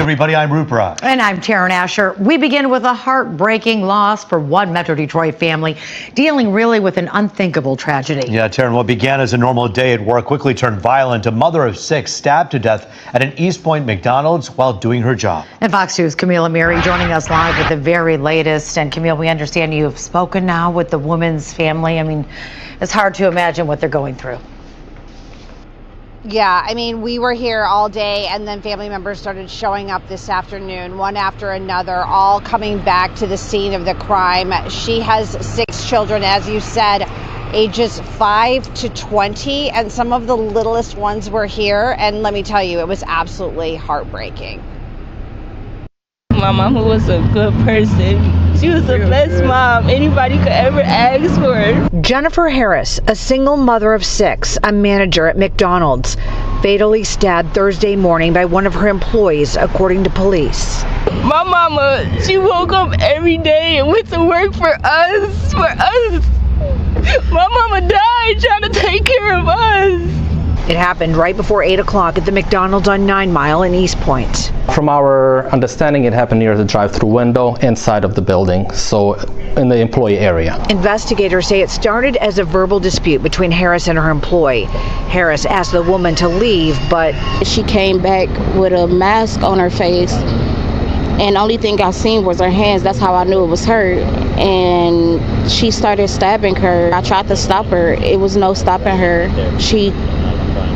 Everybody, I'm Rupert. And I'm Taryn Asher. We begin with a heartbreaking loss for one Metro Detroit family dealing really with an unthinkable tragedy. Yeah, Taryn, what began as a normal day at work quickly turned violent. A mother of 6 stabbed to death at an East Point McDonald's while doing her job. And Fox News' Camille Amiri joining us live with the very latest. And Camille, we understand you have spoken now with the woman's family. I mean, it's hard to imagine what they're going through. Yeah, I mean, we were here all day, and then family members started showing up this afternoon, one after another, all coming back to the scene of the crime. She has 6 children, as you said, ages 5 to 20, and some of the littlest ones were here. And let me tell you, it was absolutely heartbreaking. My mama was a good person. She was the best mom anybody could ever ask for. Jennifer Harris, a single mother of 6, a manager at McDonald's, fatally stabbed Thursday morning by one of her employees, according to police. My mama, she woke up every day and went to work for us. My mama died trying to take care of us. It happened right before 8 o'clock at the McDonald's on 9 Mile in East Point. From our understanding, it happened near the drive-through window inside of the building, so in the employee area. Investigators say it started as a verbal dispute between Harris and her employee. Harris asked the woman to leave, but she came back with a mask on her face, and the only thing I seen was her hands. That's how I knew it was her. And she started stabbing her. I tried to stop her. It was no stopping her. She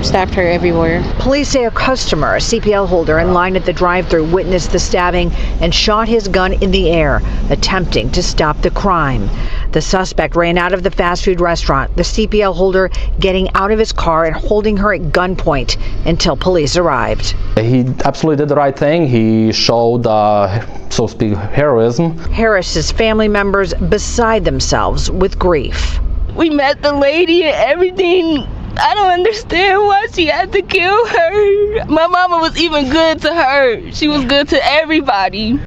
stabbed her everywhere. Police say a customer, a CPL holder in line at the drive-thru, witnessed the stabbing and shot his gun in the air, attempting to stop the crime. The suspect ran out of the fast food restaurant, the CPL holder getting out of his car and holding her at gunpoint until police arrived. He absolutely did the right thing. He showed, so to speak, heroism. Harris's family members beside themselves with grief. We met the lady and everything. I don't understand why she had to kill her. My mama was even good to her. She was good to everybody.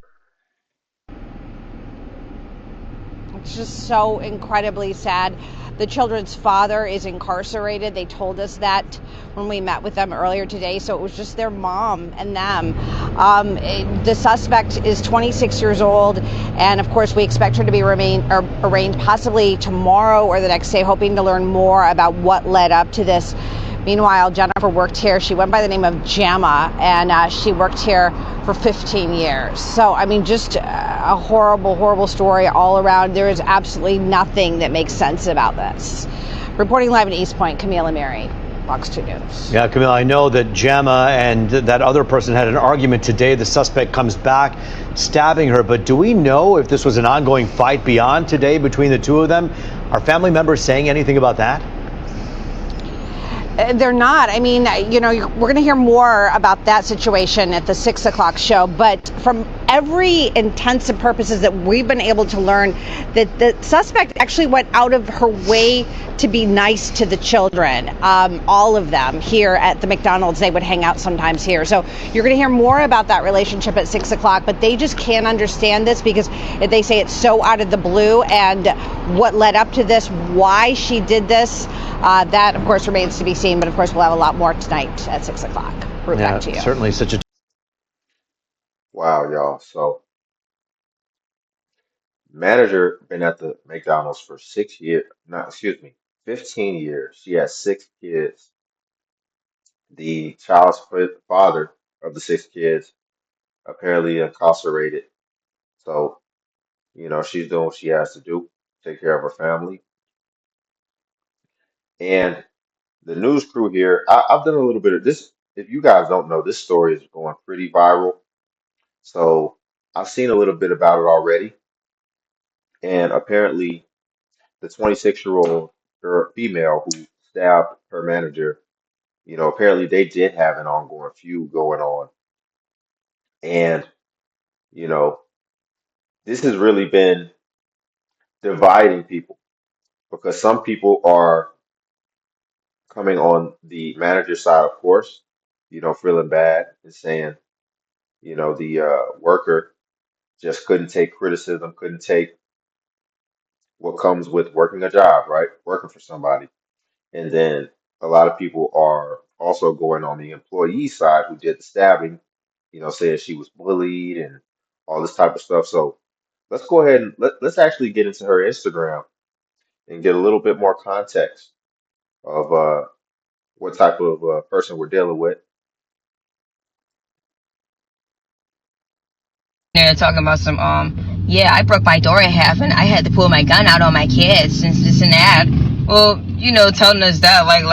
It's just so incredibly sad. The children's father is incarcerated. They told us that when we met with them earlier today. So it was just their mom and them. The suspect is 26 years old. And of course, we expect her to be arraigned possibly tomorrow or the next day, hoping to learn more about what led up to this. Meanwhile, Jennifer worked here. She went by the name of Gemma, and she worked here for 15 years. So, I mean, just a horrible, horrible story all around. There is absolutely nothing that makes sense about this. Reporting live in East Point, Camille Amiri, Fox 2 News. Yeah, Camille, I know that Gemma and that other person had an argument today. The suspect comes back stabbing her, but do we know if this was an ongoing fight beyond today between the two of them? Are family members saying anything about that? They're not. I mean, you know, we're going to hear more about that situation at the 6 o'clock show. But from every intents and purposes that we've been able to learn, that the suspect actually went out of her way to be nice to the children. All of them here at the McDonald's, they would hang out sometimes here. So you're going to hear more about that relationship at 6 o'clock. But they just can't understand this because they say it's so out of the blue, and what led up to this, why she did this, that, of course, remains to be seen. But, of course, we'll have a lot more tonight at 6 o'clock. Back to you. Certainly such a... Wow, y'all. So, manager been at the McDonald's for 6 years. No, excuse me, 15 years. She has 6 kids. The child's father of the 6 kids apparently incarcerated. So, you know, she's doing what she has to do, take care of her family. And the news crew here, I've done a little bit of this. If you guys don't know, this story is going pretty viral. So I've seen a little bit about it already. And apparently, the 26-year-old girl, female who stabbed her manager, you know, apparently they did have an ongoing feud going on. And, you know, this has really been dividing people because some people are coming on the manager side, of course, you know, feeling bad and saying, you know, the worker just couldn't take criticism, couldn't take what comes with working a job, right? Working for somebody. And then a lot of people are also going on the employee side who did the stabbing saying she was bullied and all this type of stuff. So let's go ahead and let's actually get into her Instagram and get a little bit more context of what type of person we're dealing with. They're talking about some yeah, I broke my door in half and I had to pull my gun out on my kids since this and that. Well, telling us that like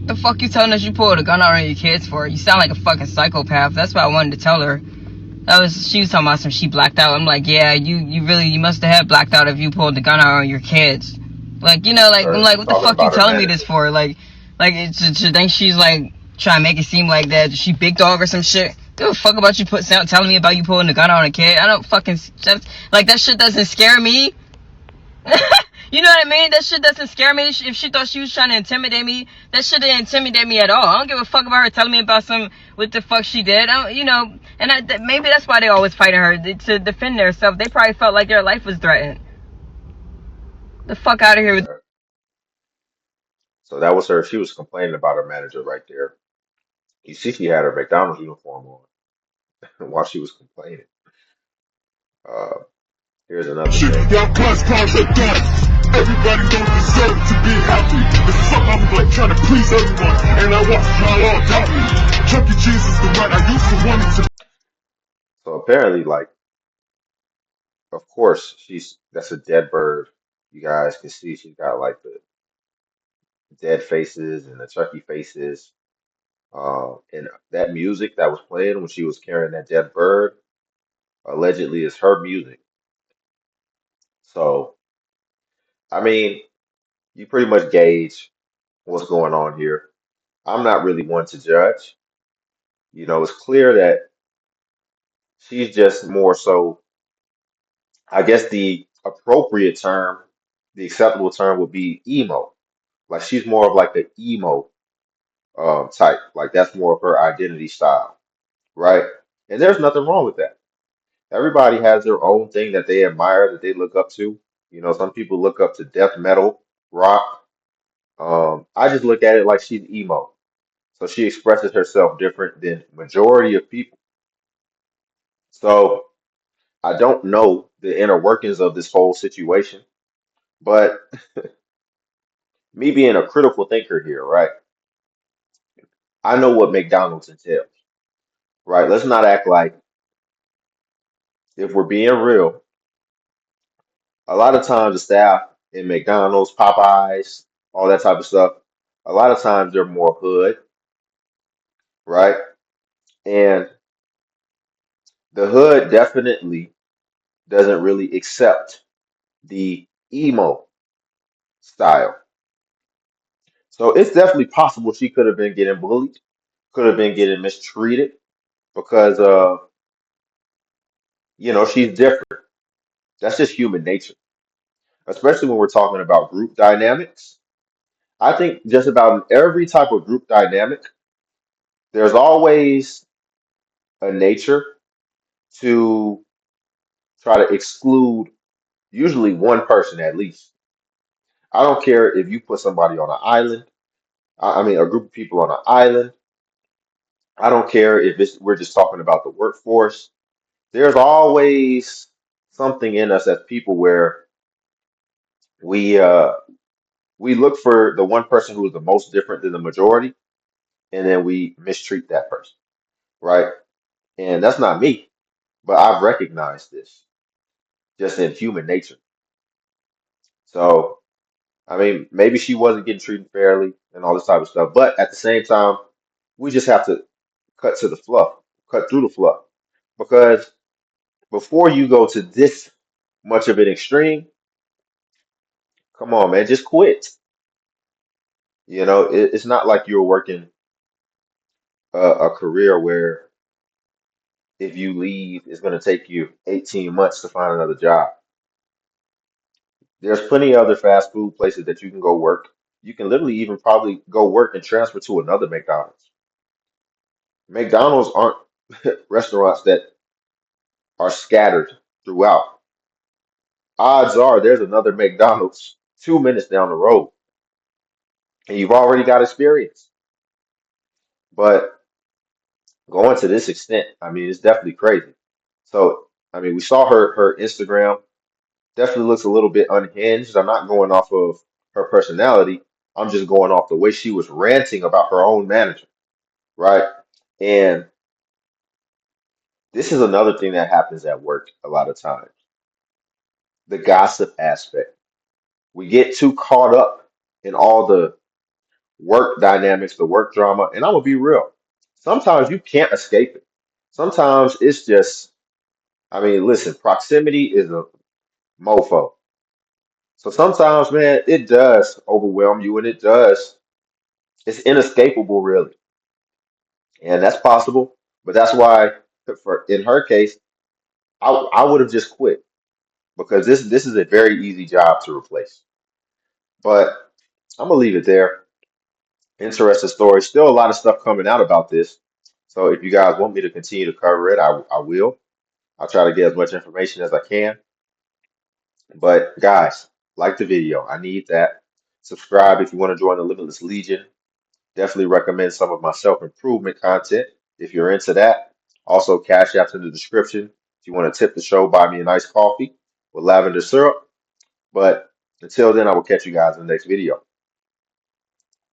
the fuck you telling us you pulled a gun out on your kids for? You sound like a fucking psychopath. That's what I wanted to tell her. She was talking about some she blacked out. I'm like, yeah, you must have had blacked out if you pulled the gun out on your kids. Like, I'm like, She's what the talking fuck you about her telling me this manager. for? Like she think she's like trying to make it seem like that she big dog or some shit. Give a fuck about you telling me about you pulling the gun out on a kid. I don't fucking like that shit doesn't scare me. You know what I mean? That shit doesn't scare me. If she thought she was trying to intimidate me, that shit didn't intimidate me at all. I don't give a fuck about her telling me about what the fuck she did. Maybe that's why they always fighting her to defend themselves. They probably felt like their life was threatened. The fuck out of here with. Yeah. So that was her. She was complaining about her manager right there. You see, she had her McDonald's uniform on while she was complaining. Uh, Here's another thing. Y'all cause are done. Everybody don't deserve to be happy. It's something I'm like trying to please everyone, and I want y'all all doubt me. Chuck E. Cheese is the right I used to want it to. So apparently, like, of course, that's a dead bird. You guys can see she's got like the dead faces and the Chucky faces. And that music that was playing when she was carrying that dead bird allegedly is her music. So, I mean, you pretty much gauge what's going on here. I'm not really one to judge. It's clear that she's just more so, I guess the appropriate term, the acceptable term would be emo. Like she's more of like the emo type. Like that's more of her identity style, right? And there's nothing wrong with that. Everybody has their own thing that they admire, that they look up to. Some people look up to death metal, rock. I just look at it like she's emo. So she expresses herself different than majority of people. So I don't know the inner workings of this whole situation, but me being a critical thinker here, right? I know what McDonald's entails, right? Let's not act like, if we're being real, a lot of times the staff in McDonald's, Popeyes, all that type of stuff, a lot of times they're more hood, right? And the hood definitely doesn't really accept the emo style. So it's definitely possible she could have been getting bullied, could have been getting mistreated because she's different. That's just human nature, especially when we're talking about group dynamics. I think just about in every type of group dynamic, there's always a nature to try to exclude usually one person at least. I don't care if you put somebody on an island, I mean a group of people on an island. I don't care if we're just talking about the workforce. There's always something in us as people where we uh we look for the one person who is the most different than the majority, and then we mistreat that person, right? And that's not me, but I've recognized this just in human nature. So, I mean, maybe she wasn't getting treated fairly and all this type of stuff, but at the same time, we just have to cut to the fluff, cut through the fluff, because before you go to this much of an extreme, come on, man, just quit. It's not like you're working a career where if you leave, it's going to take you 18 months to find another job. There's plenty of other fast food places that you can go work. You can literally even probably go work and transfer to another McDonald's. McDonald's aren't restaurants that are scattered throughout. Odds are there's another McDonald's 2 minutes down the road, and you've already got experience. But going to this extent, I mean, it's definitely crazy. So, I mean, we saw her Instagram. Definitely looks a little bit unhinged. I'm not going off of her personality. I'm just going off the way she was ranting about her own manager, right? And this is another thing that happens at work a lot of times, the gossip aspect. We get too caught up in all the work dynamics, the work drama, and I'm gonna be real. Sometimes you can't escape it. Sometimes it's just, I mean, listen, proximity is a mofo. So sometimes, man, it does overwhelm you and it's inescapable, really. And that's possible. But that's why, for in her case, I would have just quit because this is a very easy job to replace. But I'm gonna leave it there. Interesting story. Still a lot of stuff coming out about this. So if you guys want me to continue to cover it, I will. I'll try to get as much information as I can. But guys, like the video. I need that. Subscribe if you want to join the Limitless Legion. Definitely recommend some of my self-improvement content if you're into that. Also, Cash App's in the description. If you want to tip the show, buy me a nice coffee with lavender syrup. But until then, I will catch you guys in the next video.